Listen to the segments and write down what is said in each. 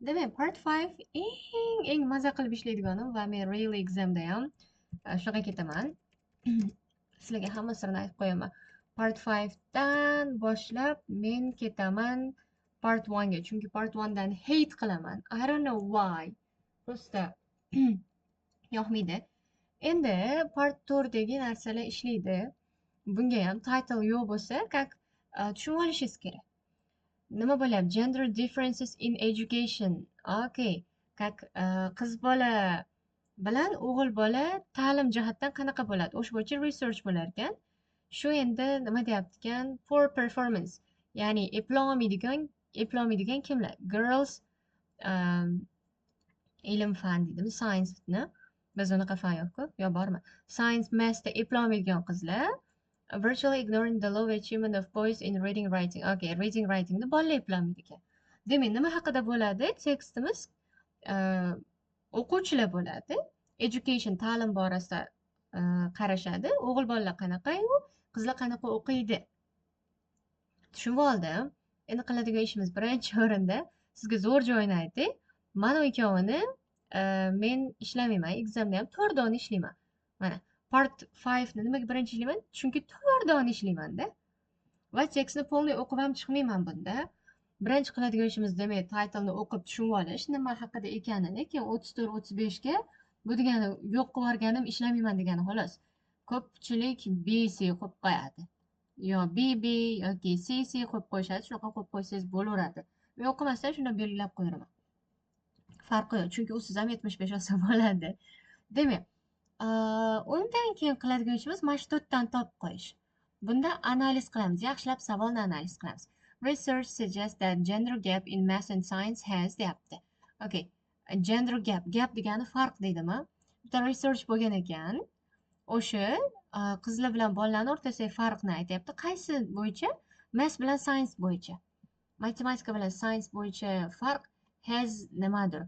Demak, part 5 eng maza qilib ishlaydiganim va men real examda ham shunaqa ketaman. Sizlarga hamma sirni aytib qo'yaman. Part 5 dan boshlab men ketaman part 1 ga, chunki part 1 dan hate qilaman. I don't know why. Просто yoqmaydi. Endi part 4 dagi narsalar ishlaydi. Bunga ham title yo'q bo'lsa, как tushunib olishingiz kerak. Nima bo'lyapti? Gender differences in education. Okay. Как qiz bola bilan o'g'il bola ta'lim jihatdan qanaqa bo'ladi? O'sha bo'yicha research bo'lar ekan. Shu endi nima deyapti ekan? Poor performance. Ya'ni eplolmaydigan kimlar? Girls um, ilm fan deydimi? Science-ni. Biz unaqa fan yo'q-ku. Yo bormi? Science, mathsda eplolmaydigan qizlar virtually ignoring the low achievement of boys in reading writing. Okay, reading writingni bolalar eplolmaydi ekan. Demak, nima haqida bo'ladi? Tekstimiz o'quvchilar bo'ladi. Education, ta'lim borasida qarashadi. O'g'il bolalar qanaqa-yu, qizlar qanaqa o'qiydi. Tushunib oldim. Endi qiladigan ishimiz birinchi o'rinda sizga zo'r joyini aytay. Mana ikkovini men ishlamayman. Examda ham to'rdovini ishlayman. Mana part 5 ni nimaga birinchi ishlayman? Chunki to'rdovini ishlayman-da. Va tekstni polniy o'qib ham chiqmayman bunda. Birinchi qiladigan ishimiz demak titlni o'qib tushunib olish, nima haqida ekanini, keyin 34-35 ga bu degani yo'q qilib yuborganim ishlamayman degani xolos. Ko'pchilik BC qo'yib qo'yadi. Yo BB yoki CC qo'yib qo'yishadi, shunaqa qo'yib qo'ysangiz bo'laveradi. Men o'qimasdan shunday belgilab qo'yaman. Farqi yo'q, chunki u siz ham 75 olsa bo'ladi. Demak, undan keyin qiladigan ishimiz mana shu to'rttadan topib qo'yish. Bunda analiz qilamiz, yaxshilab savolni analiz qilamiz. Research suggests that gender gap in math and science has deyapti. Okay, gender gap, gap degani farq deydimi? Bitta research bo'lgan ekan. O'sha qizlar bilan bolalarning o'rtasidagi farqni aytyapti. Qaysi bo'yicha? Math bilan science bo'yicha. Matematika bilan science bo'yicha farq has nimadir?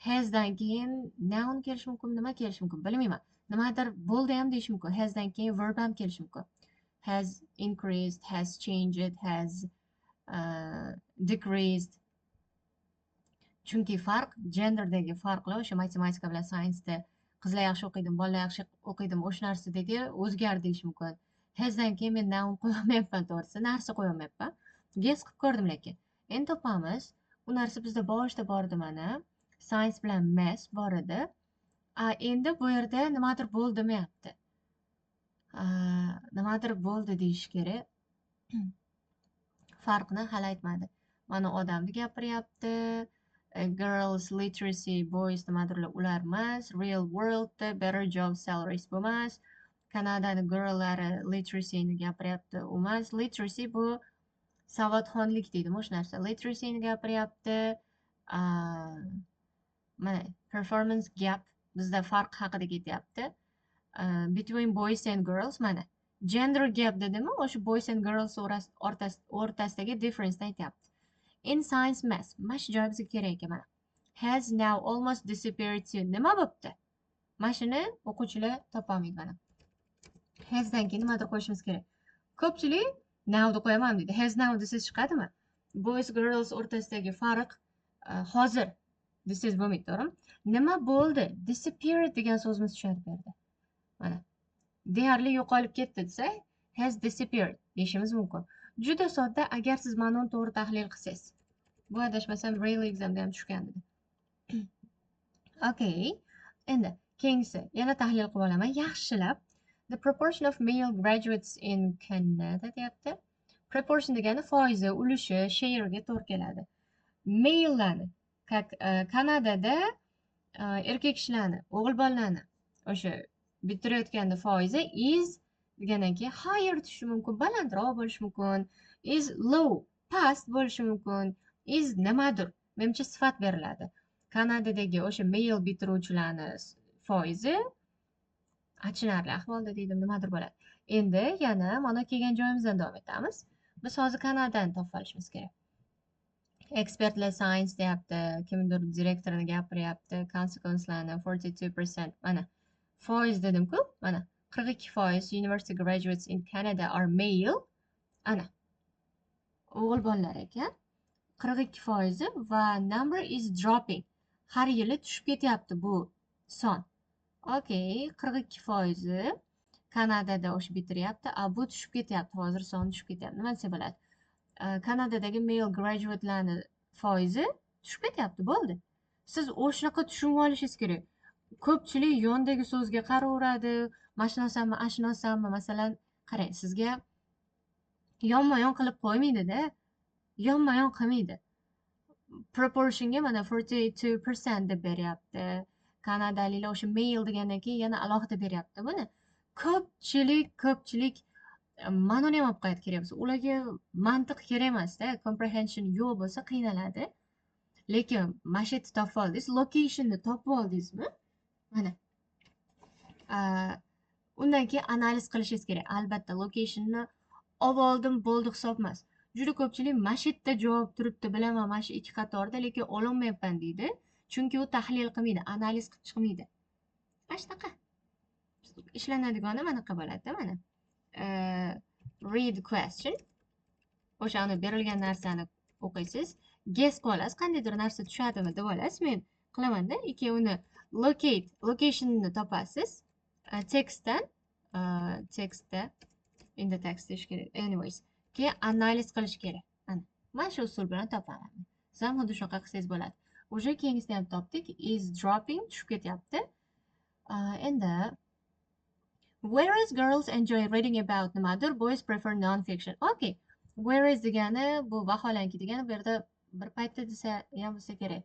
Has'dan keyin noun kelishi mumkin, nima kelishi mumkin bilmayman. Nimadir bo'ldi ham deyish mumkin. Has'dan keyin verb ham kelishi mumkin. Has increased, has changed, has decreased. Chunki farq, genderdagi farqlar o'sha matematika bilan scienceda qizlar yaxshi o'qiydimi, bolalar yaxshi o'qiydimi, o'sha narsadagi o'zgardi deyish mumkin. Has'dan keyin men noun qo'yolmayapman, to'g'risi, narsa qo'yolmayapman. Guess qilib ko'rdim lekin. Endi topamiz. U narsa bizda boshida bor edi mana. Science bilan math bor edi. Endi bu yerda nimadir bo'ldi demayapti. Nimadir bo'ldi deyish kerak. Farqni hali aytmadi. Mana odamni gapiryapti. Girls literacy, boys nimadirlar ular emas. Real worldda better job salaries bo'lmas. Kanadani girllari literacyni gapiryapti, u emas. Literacy bu savodxonlik deydimi o'sha narsa. Literacyni gapiryapti. Mana performance gap bizda farq haqida ketyapti. Between boys and girls mana gender gap dedimi, o'sha boys and girls o'rtasidagi difference'ni aytyapti. In science math mana shu joy bizga kerak ekan. Mana has now almost disappeared too. Nima bo'pti? Mana shuni o'quvchilar topolmaydi mana. Has'dan keyin nimadir qo'yishimiz kerak. Ko'pchilik now'ni qo'yaman deydi. Has now desiz chiqadimi? Boys girls o'rtasidagi farq hozir desiz bo'lmaydi, to'g'rimi? Nima bo'ldi? Disappeared degan so'zimiz tushadi bu yerda. Mana deyarli yo'qolib ketdi desak, has disappeared deyishimiz mumkin. Juda sodda agar siz ma'noni to'g'ri tahlil qilsangiz. Bu adashmasam real examda ham tushgan edi. Okay. Endi keyingisi yana tahlil qilib olaman. Yaxshilab. The proportion of male graduates in Canada deyapti. Proportion degani foizi, ulushi, share'ga to'g'ri keladi. Male'larni, Kanadada erkak kishilarni, o'g'il bolalarni o'sha bitirayotganda foizi is degandan keyin higher tushishi mumkin, balandroq bo'lishi mumkin, is low, past bo'lishi mumkin, is nimadir, menimcha sifat beriladi. Kanadadagi o'sha male bitiruvchilarni foizi achinarli ahvolda deydim, nimadir bo'ladi. Endi yana mana kelgan joyimizdan davom etamiz. Biz hozir Kanadani topib olishimiz kerak. Expertlar science deyapti, kimdir direktorini gapiryapti, consequencelarni 42%. Mana foiz dedim-ku, mana 42% university graduates in Canada are male. Ana o'g'il bolalar ekan. 42% va number is dropping. Har yili tushib ketyapti bu son. Okay, 42% Kanadada o'sha bitiryapti. Bu tushib ketyapti. Hozir soni tushib ketyapti. Nima desa bo'ladi? Kanadadagi male graduate'larni foizi tushib ketyapti. Bo'ldi. Siz o'shanaqa tushunib olishingiz kerak. Ko'pchilik yondagi so'zga qaraveradi. Mashinasanmi, ashinasanmi? Masalan, qarang, sizga yonma-yon qilib qo'ymaydi-da. Yonma-yon qilmaydi. Proportionga mana 42% deb beryapti. Kanadaliklar o'sha male degandan keyin yana alohida beryapti buni. Ko'pchilik ma'noni ham olib qo'yadi kerak bo'lsa. Ularga mantiq kerak emasda, comprehension yo'q bo'lsa qiynaladi. Lekin mana shu yerda topib oldingiz, locationni topib oldingizmi? Mana. Undan keyin analiz qilishingiz kerak. Albatta, locationni olib oldim, bo'ldi hisob emas. Juda ko'pchilik mana shu yerda javob turibdi, bilaman, mana shu ikki qatorda, lekin ololmayapman deydi. Chunki u tahlil qilmaydi, analiz qilib chiqmaydi. Mana shunaqa. Ishlanadigani manaqa bo'ladi-da, mana. Read question. O'shani berilgan narsani o'qiysiz. Guess qilasiz, qandaydir narsa tushadimi deb olasiz. Men qilamanda, keyin uni locationni topasiz. Textda in the text deyish kerak. Anyways, keyin analiz qilish kerak. Mana shu usul bilan topaman. Siz ham xuddi shunaqa qilsangiz bo'ladi. O'sha keyingisini ham topdik. Is dropping, tushib ketyapti. Endi whereas girls enjoy reading about nimadir, boys prefer non-fiction. Okay. Whereas degani bu vaholanki degani bu yerda bir paytda desa ham bo'lsa kerak.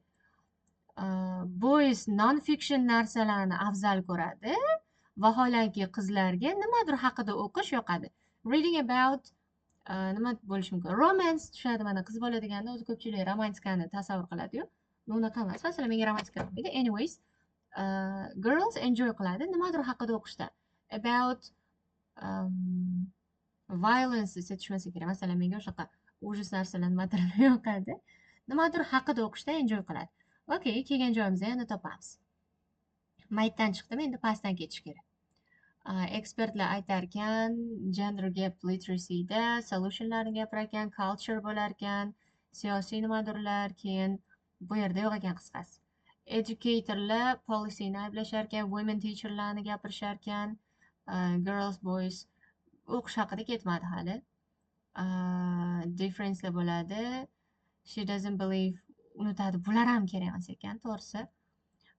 Boys non-fiction narsalarni afzal ko'radi. Vaholanki qizlarga nimadir haqida o'qish yoqadi. Reading about nima bo'lishi mumkin? Romance tushadi. Mana qiz bola deganda o'zi ko'pchilik romantikani tasavvur qiladi-yu. Unaqa emas. Masalan, menga romantika yoqmaydi. Anyways, girls enjoy qiladi nimadir haqida o'qishda. About violence desa tushmasa kerak. Masalan, menga o'shaqa ujus narsalar nimadir yoqadi. Nimadir haqida o'qishda enjoy qiladi. Okay, kelgan joyimizda yana topamiz. Maytdan chiqdim, endi pastdan ketish kerak. Ekspertlar aytar ekan, gender gap literacyda solutionlarni gapirar ekan, culture bo'lar ekan, siyosiy nimadirlar, keyin bu yerda yo'q ekan qisqasi. Educatorlar policyni ayblashar ekan, women teacherlarni gapirishar ekan, girls, boys o'qish haqida ketmadi hali. Differencelar bo'ladi. She doesn't believe unutadi. Bular ham kerak emas ekan, to'g'risi.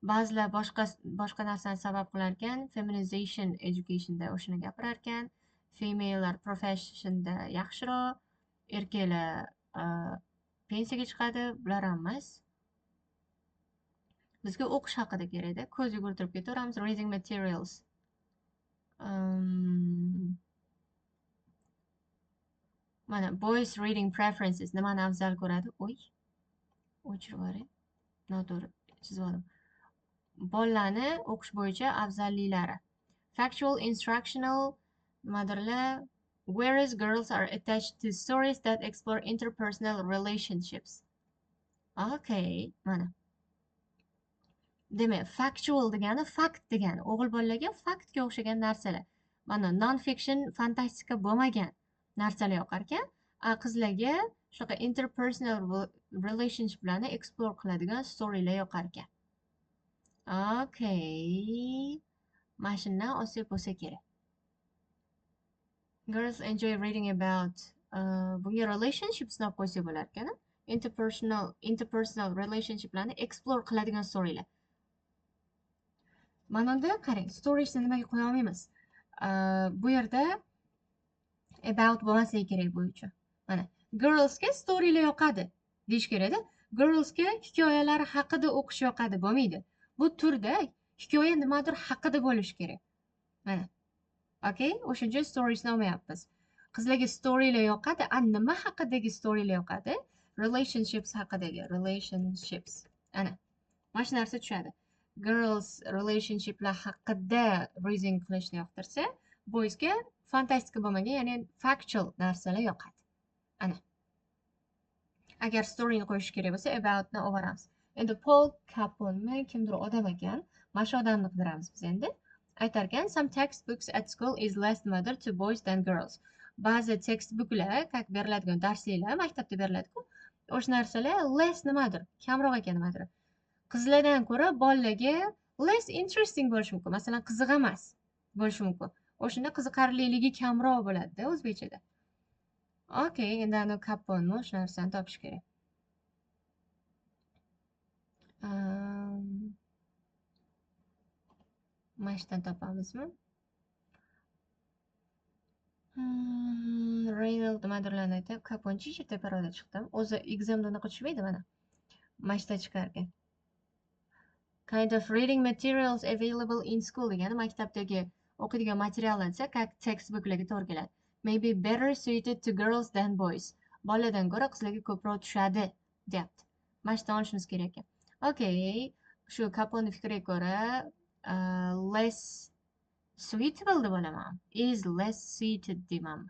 Ba'zilar boshqa narsani sabab qilar ekan, feminization educationda o'shani gapirar ekan, femalelar professionda yaxshiroq, erkaklar pensiyaga chiqadi, bular ham emas. Bizga o'qish haqida kerakda, ko'z yugurtirib ketaveramiz. Reading materials. Mana boys reading preferences nimani afzal ko'radi? O'chirib yuboray. Noto'g'ri chizib oldim. Bolalarni o'qish bo'yicha afzalliklari. Factual, instructional nimadirlar. Whereas girls are attached to stories that explore interpersonal relationships. Okay, mana. Demak, factual degani fact degani. O'g'il bolalarga faktga o'xshagan narsalar. Mana non-fiction, fantastika bo'lmagan narsalar yoqar ekan. Qizlarga shunaqa interpersonal relationshiplarni explore qiladigan storylar yoqar ekan. Okay. Mana shundan olsak bo'lsa kerak. Girls enjoy reading about bunga relationships deb qo'ysak bo'lar ekan. Interpersonal relationshiplarni explore qiladigan storylar. Mana unda qarang, storiesni nimaga qo'ya olmaymiz? Bu yerda about bo'lmasligi kerak bu uchun. Mana girlsga storylar yoqadi deyish kerakda. Girlsga hikoyalar haqida o'qish yoqadi bo'lmaydi. Bu turda hikoya nimadir haqida bo'lishi kerak. Mana. Okay, o'sha uchun storiesni olmayapmiz. Qizlarga storylar yoqadi, nima haqidagi storylar yoqadi? Relationships haqidagi, relationships. Ana. Mana shu narsa tushadi. Girls relationshiplar haqida reading qilishni yoqtirsa, boysga fantastika bo'lmagan, ya'ni factual narsalar yoqadi. Ana. Agar storyni qo'yish kerak bo'lsa, aboutni olamiz. Endi Paul Caponmi, kimdir odam ekan. Mana shu odamni qidiramiz biz endi. Aytar ekan, some textbooks at school is less mother to boys than girls. Ba'zi textbooklar, beriladigan darsliklar maktabda beriladi-ku, o'sha narsalar less nimadir, kamroq ekan nimadir. Qizlardan ko'ra bolalarga less interesting bo'lishi mumkin. Masalan, qiziq emas bo'lishi mumkin. O'shanda qiziqarliligi kamroq bo'ladida o'zbekchada. Okay, endi ani kaponni o'sha narsani topish kerak. Mana shundan topamizmi? Reynolds nimadirlarni aytib, kaponchi teparoqda chiqdim. O'zi examda unaqa tushmaydi mana. Mana shundan chiqargan. Kind of reading materials available in school degani maktabdagi o'qiydigan materiallar desa, как textbooklarga to'g'ri keladi. Maybe better suited to girls than boys. Bolalardan ko'ra qizlarga ko'proq tushadi, deyapti. Mana shundan olishimiz kerak ekan. Okay, shu kaponni fikriga ko'ra less suitable deb olaman. Is less suited deyman.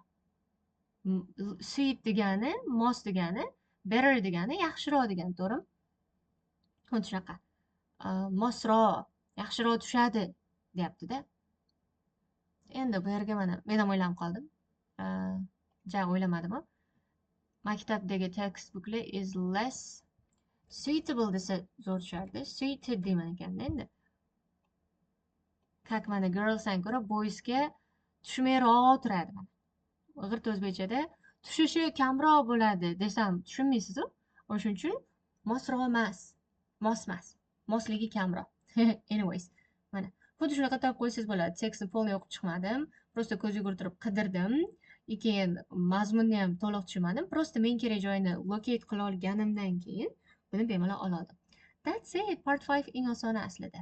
Suit degani, mos degani, better degani yaxshiroq degani, to'g'rimi? Xuddi shunaqa. Mosroq, yaxshiroq tushadi, deyapti-da. Endi bu yerga mana men ham o'ylanib qoldim. Ja, o'ylamadim. Maktabdagi textbooklar is less suitable desa zo'r tushardi. Suited deyman ekanda endi. Как mana girlsdan ko'ra boysga tushmayroq turadi mana. G'irt o'zbekchada tushishi kamroq bo'ladi desam tushunmaysiz-ku. O'shuning uchun mosroq emas, mosmas. Mosligi kamroq. Anyways, mana xuddi shunaqa topib qo'ysangiz bo'ladi. Tekstni polni o'qib chiqmadim. Prosta ko'z yugurtirib qidirdim. Keyin mazmunni ham to'liq tushunmadim. Prosta men kerak joyini locate qila olganimdan keyin buni bemalol oldim. That's it. Part 5 eng osoni aslida.